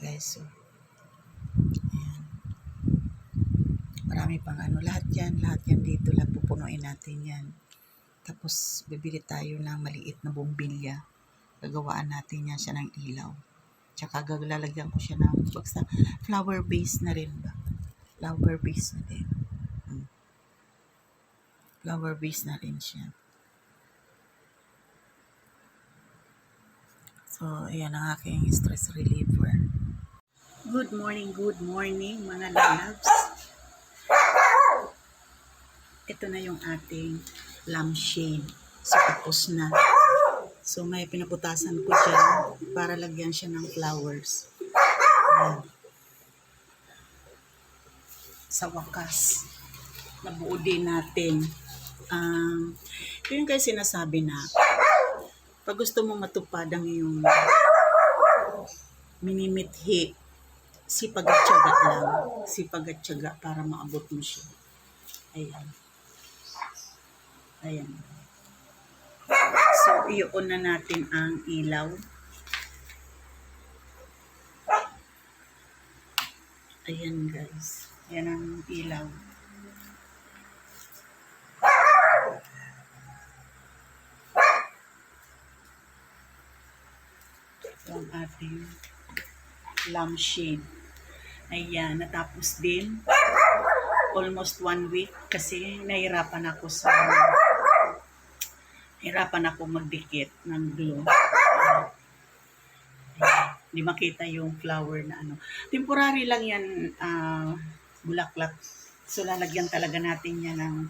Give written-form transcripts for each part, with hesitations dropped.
guys. So, ayan. Marami pang lahat yan dito lang pupunuin natin yan. Tapos, bibili tayo ng maliit na bombilya. Gagawaan natin yan siya ng ilaw. Tsaka lalagyan ko siya ng basta flower base na rin ba? Flower base na din. Flower base na rin siya. So, ayan ang aking stress reliever. Good morning mga loves. Ito na yung ating lampshade. So, tapos na. So, may pinaputasan ko dyan para lagyan siya ng flowers. Ayan. Sa wakas, nabuo din natin. Ito yung kayo sinasabi na pag gusto mo matupad ang iyong minimithi, sipag at tiyaga lang. Sipag at tiyaga para maabot mo siya. Ayan. Ayan. So, i-on na natin ang ilaw. Ayan guys. Ayan ang ilaw. Ito ang ating lampshade. Ayan. Natapos din. Almost 1 week kasi nahirapan ako magdikit ng glue. Hindi makita yung flower na temporary lang yan, bulaklak. So lalagyan talaga natin yan ng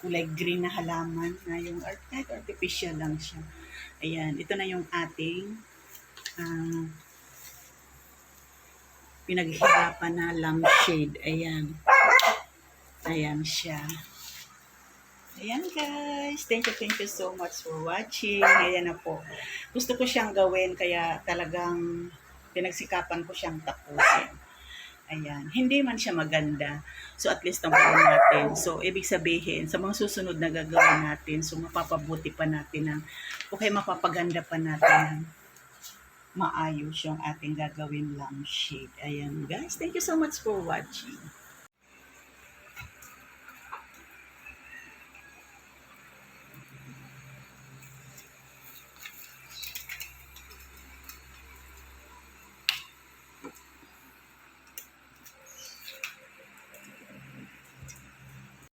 kulay green na halaman na yung artificial lang siya. Ayan, ito na yung ating pinaghirapan na lampshade. Ayan. Ayan siya. Ayan guys. Thank you so much for watching. Ayan na po. Gusto ko siyang gawin kaya talagang pinagsikapan ko siyang tapusin. Ayan. Hindi man siya maganda. So at least naman natin. So ibig sabihin sa mga susunod na gagawin natin, so mapapabuti pa natin mapapaganda pa natin ng maayos yung ating gagawin lampshade. Ayan guys. Thank you so much for watching.